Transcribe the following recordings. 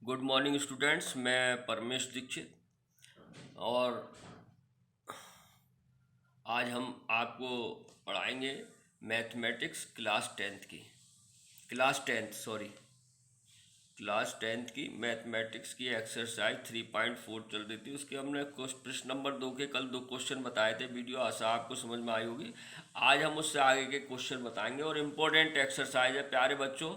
Good morning students. मैं परमेश दीक्षित और आज हम आपको पढ़ाएंगे मैथमेटिक्स क्लास टेंथ की मैथमेटिक्स की एक्सरसाइज 3.4 चल रही थी। उसके हमने प्रश्न नंबर 2 के कल 2 क्वेश्चन बताए थे। वीडियो आशा आपको समझ में आई होगी। आज हम उससे आगे के क्वेश्चन बताएंगे और इम्पोर्टेंट एक्सरसाइज है प्यारे बच्चों।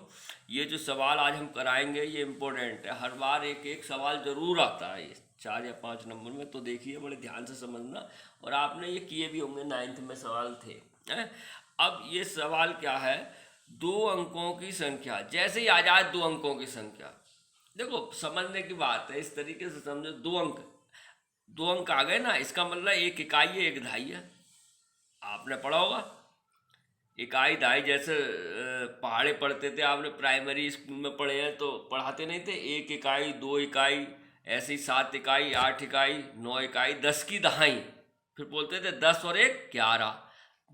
ये जो सवाल आज हम कराएंगे ये इम्पोर्टेंट है। हर बार एक एक सवाल जरूर आता है, ये 4 या 5 नंबर में, तो देखिए बड़े ध्यान से समझना। और आपने ये किए भी होंगे, 9th में सवाल थे। हैं? अब ये सवाल क्या है, 2 अंकों की संख्या। जैसे ही आ जाए 2 अंकों की संख्या, देखो समझने की बात है, इस तरीके से समझो। 2 अंक आ गए ना, इसका मतलब एक इकाई है, एक दहाई है। आपने पढ़ा होगा इकाई दहाई, जैसे पहाड़े पढ़ते थे आपने, प्राइमरी स्कूल में पढ़े हैं तो पढ़ाते नहीं थे 1 इकाई 2 इकाई, ऐसे ही 7 इकाई 8 इकाई 9 इकाई 10 की दहाई। फिर बोलते थे 10 और 1 11,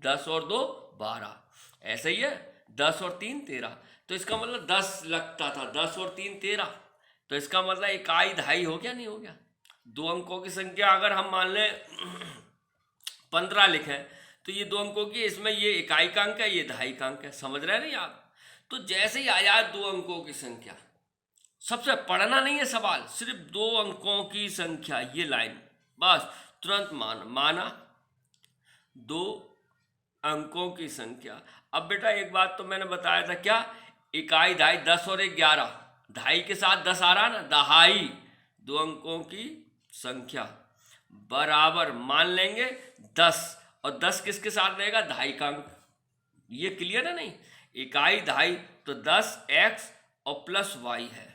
10 और 2 12, ऐसे ही है। 10 और 3 13, तो इसका मतलब 10 लगता था। 10 और 3 13, तो इसका मतलब इकाई दहाई हो गया, नहीं हो गया। 2 अंकों की संख्या अगर हम मान लें 15 लिखें तो ये 2 अंकों की, इसमें ये इकाई का अंक है, ये दहाई का अंक है। समझ रहे हैं नहीं आप? तो जैसे ही आया 2 अंकों की संख्या, सबसे पढ़ना नहीं है सवाल, सिर्फ 2 अंकों की संख्या, ये लाइन बस तुरंत माना 2 अंकों की संख्या। अब बेटा एक बात तो मैंने बताया था, क्या? इकाई दहाई, 10 और 1 11, दहाई के साथ 10 आ रहा ना, दहाई 2 अंकों की संख्या बराबर मान लेंगे 10, और 10 किसके साथ रहेगा? दहाई का अंक। ये क्लियर है नहीं? इकाई दहाई तो 10 x और प्लस y है,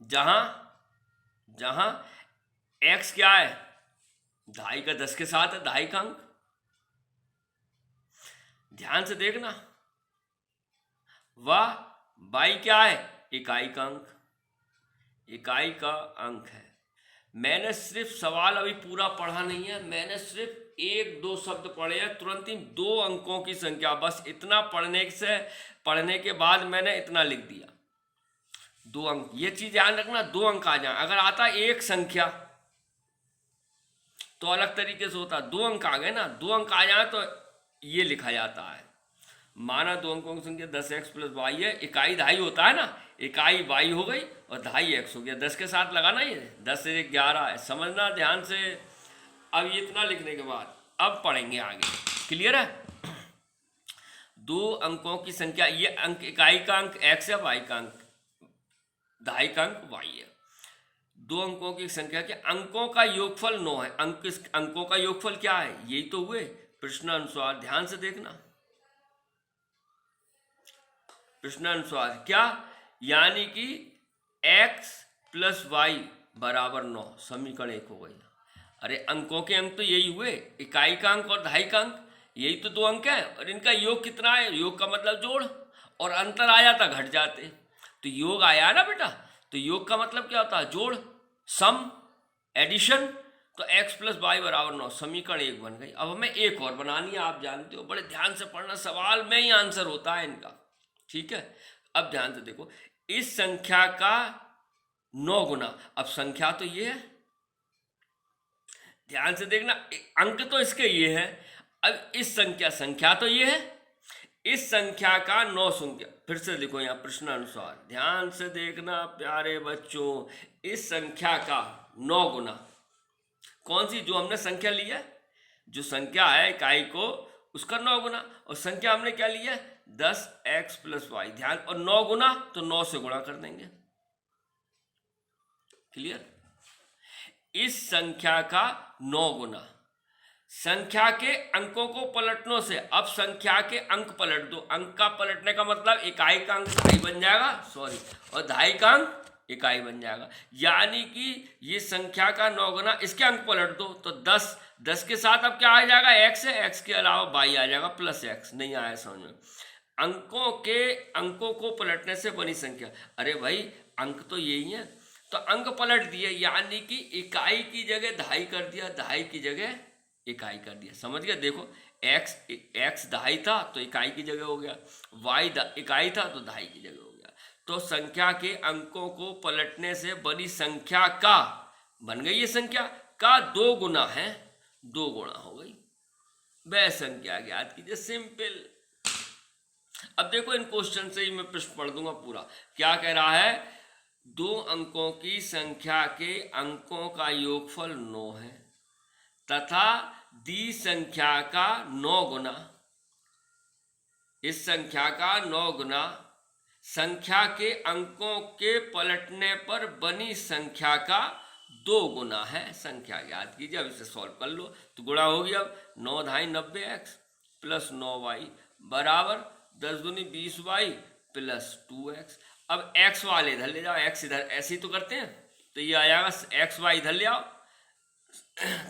जहां जहां x क्या है? दहाई का 10 के साथ है, दहाई का अंक। ध्यान से देखना, वह y क्या है? इकाई का अंक, इकाई का अंक है। मैंने सिर्फ सवाल अभी पूरा पढ़ा नहीं है, मैंने सिर्फ 1-2 शब्द पढ़े हैं, तुरंत ही 2 अंकों की संख्या, बस इतना पढ़ने के बाद मैंने इतना लिख दिया। 2 अंक, ये चीज ध्यान रखना, 2 अंक आ जाए। अगर आता एक संख्या तो अलग तरीके से होता। 2 अंक आ गए ना, 2 अंक आ जाए तो ये लिखा जाता है, माना 2 अंकों की संख्या 10x प्लस वाई है। इकाई दहाई होता है ना, इकाई वाई हो गई और दहाई x हो गया। 10 के साथ लगाना, ये 10 से 11 है, समझना ध्यान से। अब ये इतना लिखने के बाद अब पढ़ेंगे आगे। क्लियर है? 2 अंकों की संख्या, ये अंक इकाई का अंक x है, वाई का अंक, दहाई का अंक y है। 2 अंकों की संख्या के अंकों का योगफल 9 है। अंकों का योगफल क्या है? यही तो हुए प्रश्नानुसार। ध्यान से देखना, प्रश्नानुसार क्या, यानी कि x प्लस वाई बराबर 9, समीकरण 1 हो गई। अरे अंकों के अंक तो यही हुए, इकाई का अंक और दहाई का अंक, यही तो 2 अंक है। और इनका योग कितना है? योग का मतलब जोड़, और अंतर आ जाता घट जाते, तो योग आया ना बेटा। तो योग का मतलब क्या होता है? जोड़, सम, एडिशन। तो x प्लस वाई बराबर 9, समीकरण 1 बन गई। अब हमें एक और बनानी है, आप जानते हो, बड़े ध्यान से पढ़ना, सवाल में ही आंसर होता है इनका। ठीक है, अब ध्यान से देखो, इस संख्या का 9 गुना, अब संख्या तो ये है, ध्यान से देखना, अंक तो इसके ये है। अब इस संख्या तो ये है, इस संख्या का 9 संख्या, फिर से लिखो यहाँ प्रश्नानुसार, ध्यान से देखना प्यारे बच्चों। इस संख्या का 9 गुना, कौन सी? जो हमने संख्या ली है, जो संख्या है इकाई को, उसका 9 गुना। और संख्या हमने क्या ली है? 10x plus Y. ध्यान, और 9 गुना तो 9 से गुणा कर देंगे। क्लियर? इस संख्या का 9 गुना, संख्या के अंकों को पलटने से, अब संख्या के अंक पलट दो। अंक का पलटने का मतलब इकाई का अंक दहाई बन जाएगा, सॉरी, और दहाई का अंक इकाई बन जाएगा। यानी कि ये संख्या का 9 गुना, इसके अंक पलट दो तो 10 के साथ अब क्या आ जाएगा? x है, x के अलावा वाई आ जाएगा प्लस x। नहीं आया समझ में? अंकों को पलटने से बनी संख्या। अरे भाई अंक तो यही है, तो अंक पलट दिए, यानी कि इकाई की जगह दहाई कर दिया, दहाई की जगह इकाई कर दिया। समझ गया? देखो x दहाई था तो इकाई की जगह हो गया, y इकाई था तो दहाई की जगह हो गया। तो संख्या के अंकों को पलटने से बड़ी संख्या का, बन गई ये संख्या का 2 गुना है, 2 गुना हो गई, वह संख्या ज्ञात कीजिए। सिंपल। अब देखो इन क्वेश्चन से ही मैं प्रश्न पढ़ दूंगा पूरा। क्या कह रहा है, 2 अंकों की संख्या के अंकों का योगफल 9 है तथा दी संख्या का 9 गुना, इस संख्या का 9 गुना संख्या के अंकों के पलटने पर बनी संख्या का 2 गुना है, संख्या ज्ञात कीजिए। अब इसे सॉल्व कर लो तो गुणा होगी। अब 9 ढाई 90x प्लस 9y बराबर 10 दूनी 20y प्लस 2x। अब x वाले इधर ले जाओ, x इधर ऐसे ही तो करते हैं, तो ये आ जाएगा x y इधर ले आओ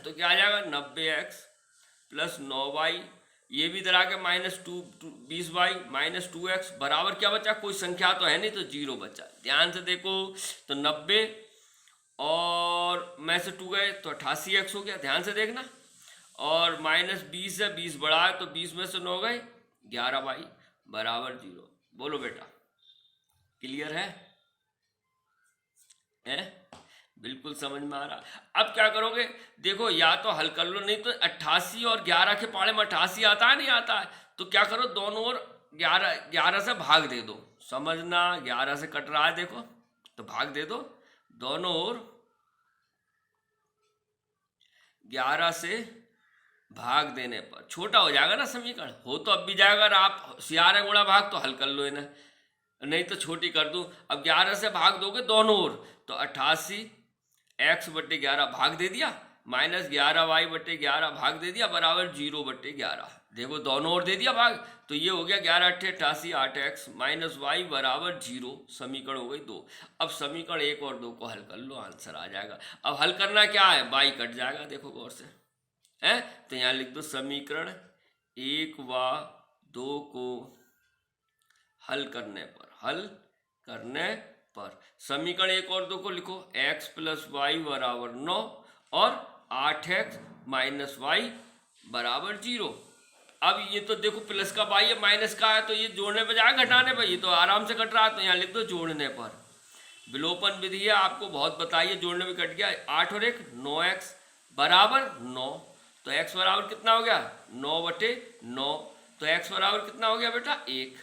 तो क्या आ जाएगा 90x प्लस 9y, ये भी इधर आके -20y माइनस 2x बराबर क्या बचा, कोई संख्या तो है नहीं तो 0 बचा। ध्यान से देखो तो 90 और में से 2 गए तो 88x हो गया, ध्यान से देखना। और -20 है, 20 बढ़ा है तो 20 में से 9 गए 11y बराबर 0। बोलो बेटा, क्लियर है? बिल्कुल समझ में आ रहा। अब क्या करोगे, देखो या तो हल कर लो, नहीं तो 88 और 11 के पाड़े में 88 आता है, नहीं आता है, तो क्या करो दोनों ओर 11 से भाग दे दो। समझना, 11 से कट रहा है देखो, तो भाग दे दो दोनों ओर, 11 से भाग देने पर छोटा हो जाएगा ना समीकरण, हो तो अब भी जाएगा। अगर आप होशियार है गुणा भाग तो हल कर लो इन्हें, नहीं तो छोटी कर दूं। अब 11 से भाग दोगे दोनों ओर तो 88x/11 भाग दे दिया, -11y/11 भाग दे दिया बराबर 0/11। देखो दोनों ओर दे दिया भाग, तो ये हो गया 11 × 8 88, 8x माइनस वाई बराबर 0। समीकरण हो गई 2। अब समीकरण 1 और 2 को हल कर लो, आंसर आ जाएगा। अब हल करना क्या है, बाई कट जाएगा, देखो गौर से है, तो यहाँ लिख दो समीकरण 1 व 2 को हल करने पर समीकरण 1 और 2 को लिखो, x + y बराबर 9 और 8x - y बराबर 0। अब ये तो देखो प्लस का y है, माइनस का है, तो ये जोड़ने पर जाएगा घटाने पर, ये तो आराम से कट रहा है, तो यहाँ लिख दो जोड़ने पर। विलोपन विधि है, आपको बहुत बताइए, जोड़ने में कट गया 8 और 1 9x बराबर 9, तो x बराबर कितना हो गया 9/9, तो x बराबर कितना हो गया बेटा 1,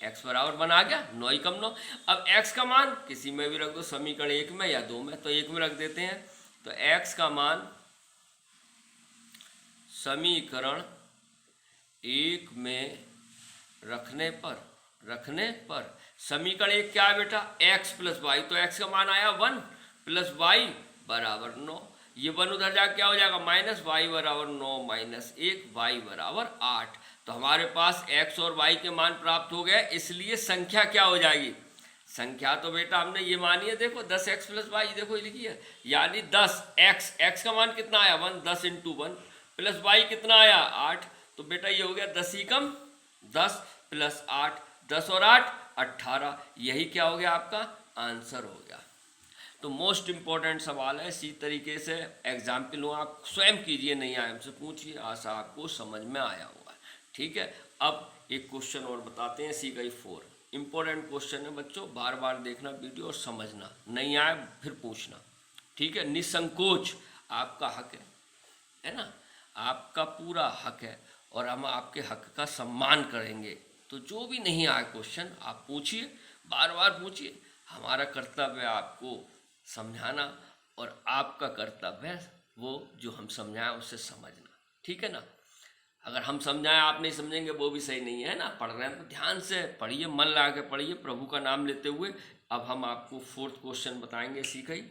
x बराबर बना गया 9 × 9। अब x का मान किसी में भी रख दो, समीकरण 1 में या 2 में, तो 1 में रख देते हैं, तो x का मान समीकरण 1 में रखने पर समीकरण 1 क्या है बेटा x + y, तो x का मान आया 1 + y बराबर 9, ये 1 उधर जा क्या हो जाएगा -y बराबर 9 - 1 y बराबर 8। तो हमारे पास x और y के मान प्राप्त हो गए, इसलिए संख्या क्या हो जाएगी, संख्या तो बेटा हमने ये मानी है, देखो 10x + y, देखो ये लिखी है, यानी 10x का मान कितना आया 1, 10 × 1 प्लस y कितना आया 8, तो बेटा ये हो गया 10 × 10 + 8, 10 और 8 18, यही क्या हो गया आपका आंसर हो गया। तो मोस्ट इम्पॉर्टेंट सवाल है, इसी तरीके से एग्जाम्पल हो आप स्वयं कीजिए, नहीं आए हमसे पूछिए, आशा आपको समझ में आया हुआ है। ठीक है, अब एक क्वेश्चन और बताते हैं, सी गई 4 इम्पोर्टेंट क्वेश्चन है बच्चों, बार बार देखना वीडियो और समझना, नहीं आए फिर पूछना। ठीक है, निसंकोच आपका हक है ना, आपका पूरा हक है और हम आपके हक का सम्मान करेंगे। तो जो भी नहीं आए क्वेश्चन आप पूछिए, बार बार पूछिए, हमारा कर्तव्य है आपको समझाना और आपका कर्तव्य है वो जो हम समझाएं उससे समझना। ठीक है ना, अगर हम समझाएं आप नहीं समझेंगे वो भी सही नहीं है ना। पढ़ रहे हैं तो ध्यान से पढ़िए, मन लगा के पढ़िए, प्रभु का नाम लेते हुए। अब हम आपको 4th क्वेश्चन बताएंगे, इसी का ही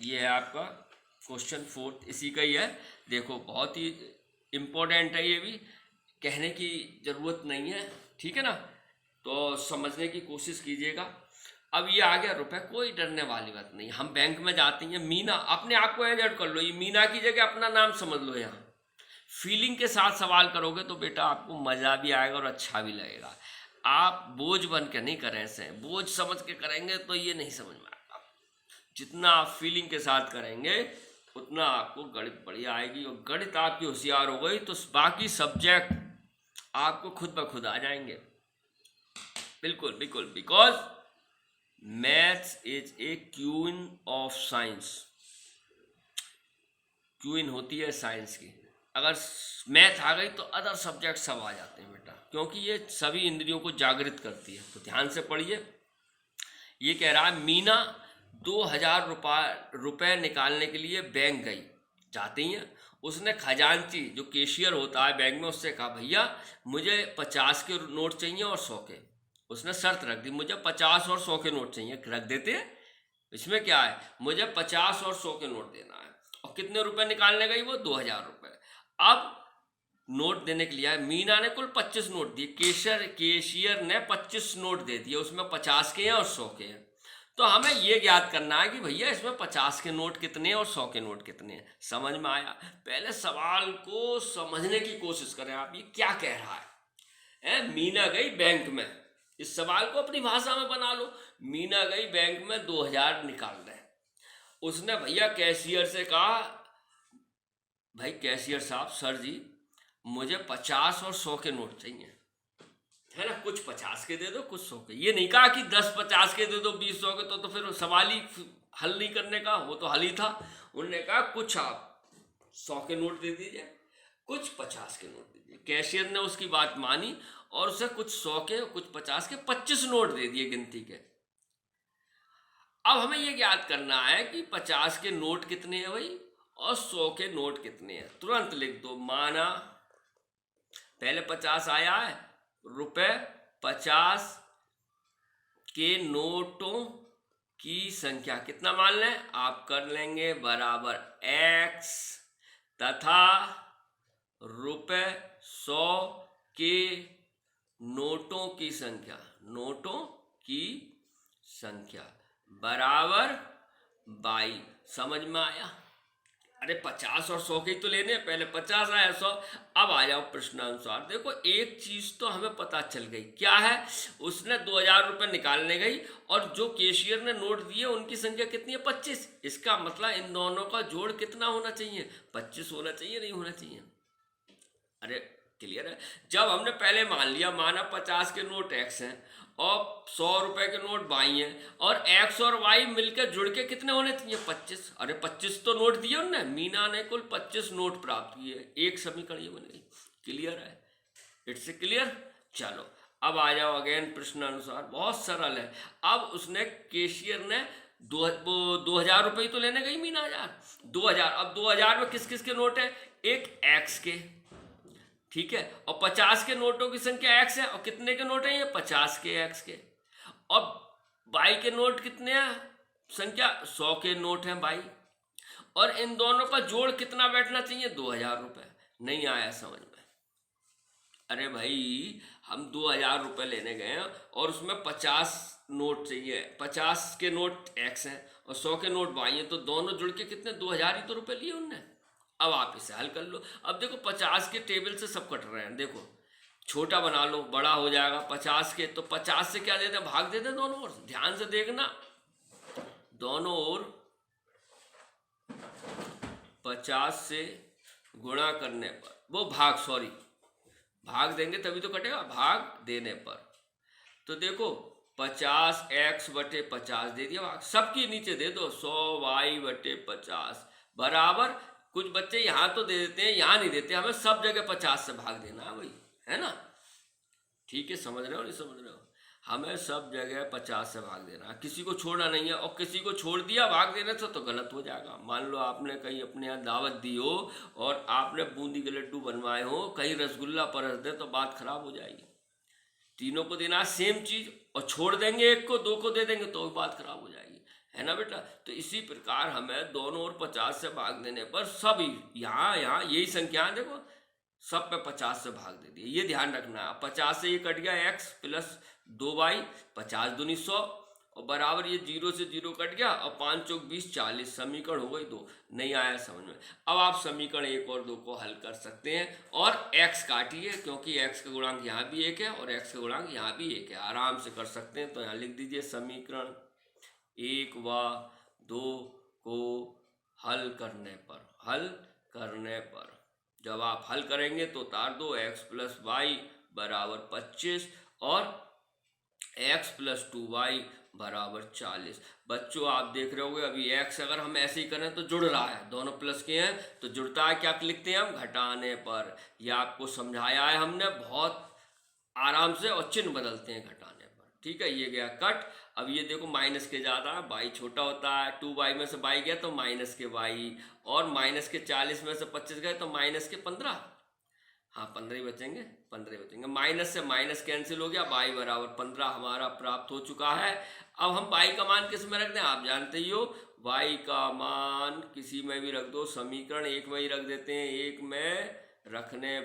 ये है आपका क्वेश्चन 4th, इसी का ही है। देखो बहुत ही इम्पोर्टेंट है, ये भी कहने की ज़रूरत नहीं है। ठीक है ना, तो समझने की कोशिश कीजिएगा। अब ये आ गया रुपए, कोई डरने वाली बात नहीं। हम बैंक में जाते हैं, मीना, अपने आप को एड कर लो, ये मीना की जगह अपना नाम समझ लो। यहाँ फीलिंग के साथ सवाल करोगे तो बेटा आपको मज़ा भी आएगा और अच्छा भी लगेगा। आप बोझ बन के नहीं करें, से बोझ समझ के करेंगे तो ये नहीं समझ में आएगा। जितना आप फीलिंग के साथ करेंगे उतना आपको गणित बढ़िया आएगी, और गणित आपकी होशियार हो गई तो बाकी सब्जेक्ट आपको खुद ब खुद आ जाएंगे। बिल्कुल बिल्कुल, because maths is a queen of science. Queen होती है साइंस की। अगर मैथ आ गई तो अदर सब्जेक्ट सब आ जाते हैं बेटा, क्योंकि ये सभी इंद्रियों को जागृत करती है। तो ध्यान से पढ़िए। ये कह रहा है मीना 2000 रुपये निकालने के लिए बैंक गई। जाती हैं, उसने खजांची जो कैशियर होता है बैंक में उससे कहा भैया मुझे 50 के नोट चाहिए और 100 के। उसने शर्त रख दी, मुझे 50 और 100 के नोट चाहिए। रख देते हैं, इसमें क्या है, मुझे 50 और 100 के नोट देना है। और कितने रुपए निकालने गई वो, 2000 रुपये। अब नोट देने के लिए मीना ने कुल 25 नोट दिए, केशियर ने 25 नोट दे दिए, उसमें 50 के हैं और 100 के हैं। तो हमें ये ज्ञात करना है कि भैया इसमें 50 के नोट कितने हैं और 100 के नोट कितने हैं। समझ में आया? पहले सवाल को समझने की कोशिश करें आप, ये क्या कह रहा है? मीना गई बैंक में, इस सवाल को अपनी भाषा में बना लो। मीना गई बैंक में 2000 निकाल रहे। उसने भैया कैशियर से कहा, भाई कैशियर साहब, सर जी मुझे 50 और 100 के नोट चाहिए, है ना, कुछ 50 के दे दो कुछ 100 के। ये नहीं कहा कि 10 50 के दे दो 20 100 के, तो फिर सवाल ही हल नहीं करने का, वो तो हल ही था। उन्होंने कहा कुछ आप 100 के नोट दे दीजिए, कुछ 50 के नोट दीजिए। कैशियर ने उसकी बात मानी और उसे कुछ 100 के कुछ 50 के 25 नोट दे दिए गिनती के। अब हमें ये ज्ञात करना है कि 50 के नोट कितने हैं भाई और 100 के नोट कितने हैं। तुरंत लिख दो, माना पहले 50 आया है, रुपए 50 के नोटों की संख्या कितना मान लें आप, कर लेंगे बराबर x तथा रुपए 100 के नोटों की संख्या, नोटों की संख्या बराबर 22। समझ में आया? अरे 50 और 100 के ही तो लेने हैं, पहले 50 आया 100। अब आ जाओ प्रश्नानुसार। देखो एक चीज तो हमें पता चल गई, क्या है, उसने 2000 रुपये निकालने गई और जो कैशियर ने नोट दिए उनकी संख्या कितनी है, 25। इसका मतलब इन दोनों का जोड़ कितना होना चाहिए, 25 होना चाहिए, नहीं होना चाहिए? अरे क्लियर है? जब हमने पहले मान लिया, माना 50 के नोट x हैं और 100 रुपए के नोट y हैं, और x और y मिलकर जुड़ के कितने होने चाहिए, 25। अरे 25 तो नोट दिए उनने, मीना ने कुल 25 नोट प्राप्त किए। एक समीकरण ये बन गई। क्लियर है? It's clear. चलो अब आ जाओ अगेन प्रश्नानुसार, बहुत सरल है। अब उसने कैशियर ने 2000 रुपये तो लेने गई मीना, 2000। अब 2000 में किस किस के नोट है, एक x के, ठीक है, और 50 के नोटों की संख्या x है, और कितने के नोट हैं ये, 50 के x के। और y के नोट कितने हैं, संख्या 100 के नोट हैं y। और इन दोनों का जोड़ कितना बैठना चाहिए, 2000 रुपये। नहीं आया समझ में? अरे भाई हम 2000 रुपये लेने गए हैं और उसमें 50 नोट चाहिए, 50 के नोट x हैं और 100 के नोट y हैं, तो दोनों जुड़ के कितने, 2000 ही तो रुपये लिए उनने। अब आप इसे हल कर लो। अब देखो 50 के टेबल से सब कट रहे हैं, देखो छोटा बना लो, बड़ा हो जाएगा 50 के, तो 50 से क्या देते हैं, भाग देते हैं दोनों ओर। ध्यान से देखना, दोनों ओर 50 से गुणा करने पर वो भाग देंगे तभी तो कटेगा, भाग देने पर। तो देखो 50x/50 दे दिया भाग, सबकी नीचे दे दो 100y/50 बराबर, कुछ बच्चे यहाँ तो दे देते हैं यहाँ नहीं देते, हमें सब जगह 50 से भाग देना है भाई, है ना? ठीक है, समझ रहे हो नहीं समझ रहे हो? हमें सब जगह 50 से भाग देना है, किसी को छोड़ना नहीं है। और किसी को छोड़ दिया भाग देने से तो गलत हो जाएगा। मान लो आपने कहीं अपने यहाँ दावत दी हो और आपने बूंदी के लड्डू बनवाए हो, कहीं रसगुल्ला परस दे तो बात खराब हो जाएगी। तीनों को देना सेम चीज, और छोड़ देंगे एक को, 2 को दे देंगे तो बात खराब हो जाएगी, है ना बेटा? तो इसी प्रकार हमें दोनों ओर 50 से भाग देने पर सब यहाँ यही संख्या देखो, सब पे 50 से भाग दे दिए, ये ध्यान रखना है। 50 से ये कट गया x प्लस 2y, 50 दूनी 100, और बराबर ये 0 से 0 कट गया, और 5 चौक 20 40, समीकरण हो गई 2। नहीं आया समझ में? अब आप समीकरण 1 और 2 को हल कर सकते हैं और x काटिए, क्योंकि x का गुणांक यहाँ भी 1 है और x का गुणांक यहाँ भी 1 है, आराम से कर सकते हैं। तो यहाँ लिख दीजिए समीकरण 1 व 2 को हल करने पर जब आप हल करेंगे तो उतार दो, x प्लस वाई बराबर 25 और x प्लस 2y बराबर 40। बच्चों आप देख रहे होगे अभी x अगर हम ऐसे ही करें तो जुड़ रहा है, दोनों प्लस के हैं तो जुड़ता है, क्या लिखते हैं हम, घटाने पर। यह आपको समझाया है हमने बहुत आराम से, और चिन्ह बदलते हैं घटाने पर। ठीक है, ये गया कट। अब ये देखो माइनस के ज़्यादा है, y छोटा होता है, 2y में से y गया तो माइनस के y, और माइनस के 40 में से 25 गए तो माइनस के 15। हाँ 15 ही बचेंगे, 15 ही बचेंगे। माइनस से माइनस कैंसिल हो गया, y बराबर 15 हमारा प्राप्त हो चुका है। अब हम y का मान किस में रख दें, आप जानते ही हो, y का मान किसी में भी रख दो, समीकरण 1 में ही रख देते हैं। 1 में रखने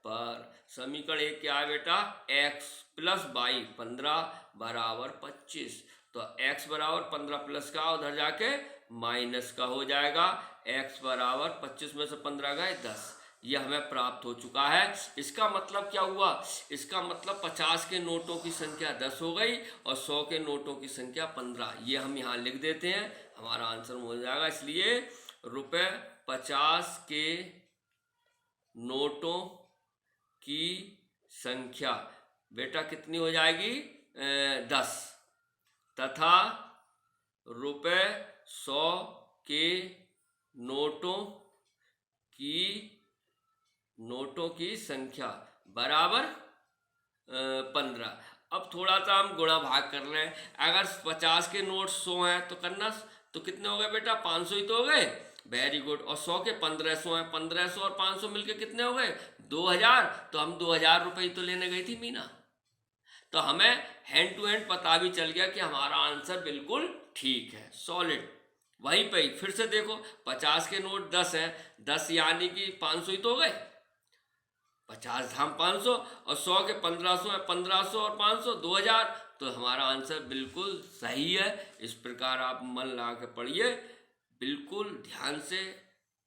पर समीकरण 1 क्या है बेटा, x प्लस y 15 बराबर 25। तो x बराबर 15 प्लस का उधर जाके माइनस का हो जाएगा। x बराबर 25 में से 15 गए 10, यह हमें प्राप्त हो चुका है। इसका मतलब क्या हुआ, इसका मतलब 50 के नोटों की संख्या 10 हो गई और 100 के नोटों की संख्या 15। ये हम यहाँ लिख देते हैं, हमारा आंसर हो जाएगा। इसलिए रुपए 50 के नोटों की संख्या बेटा कितनी हो जाएगी, 10, तथा रुपए 100 के नोटों की संख्या बराबर 15। अब थोड़ा सा हम गुणा भाग कर रहे हैं। अगर 50 के नोट 100 हैं तो करना, तो कितने हो गए बेटा, 500 ही तो हो गए। Very good. और 100 के 1500 हैं, 1500 और 500 मिलके कितने हो गए, 2000। तो हम 2000 रुपये ही तो लेने गई थी मीना। तो हमें हैंड टू हैंड पता भी चल गया कि हमारा आंसर बिल्कुल ठीक है, सॉलिड। वहीं पे ही फिर से देखो, 50 के नोट 10 हैं, 10 यानी कि 500 ही तो हो गए। 50 धाम 500 और 100 के 1500 है, 1500 और 500 2000। तो हमारा आंसर बिल्कुल सही है। इस प्रकार आप मन लगा के पढ़िए, बिल्कुल ध्यान से,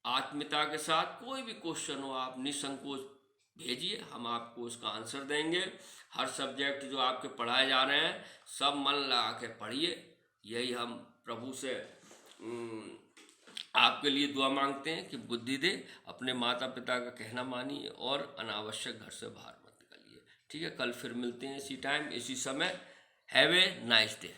आत्मीयता के साथ। कोई भी क्वेश्चन हो आप निसंकोच भेजिए, हम आपको उसका आंसर देंगे। हर सब्जेक्ट जो आपके पढ़ाए जा रहे हैं सब मन लगा के पढ़िए। यही हम प्रभु से आपके लिए दुआ मांगते हैं कि बुद्धि दे, अपने माता पिता का कहना मानिए और अनावश्यक घर से बाहर मत निकलिए। ठीक है, कल फिर मिलते हैं इसी टाइम इसी समय। Have a nice day.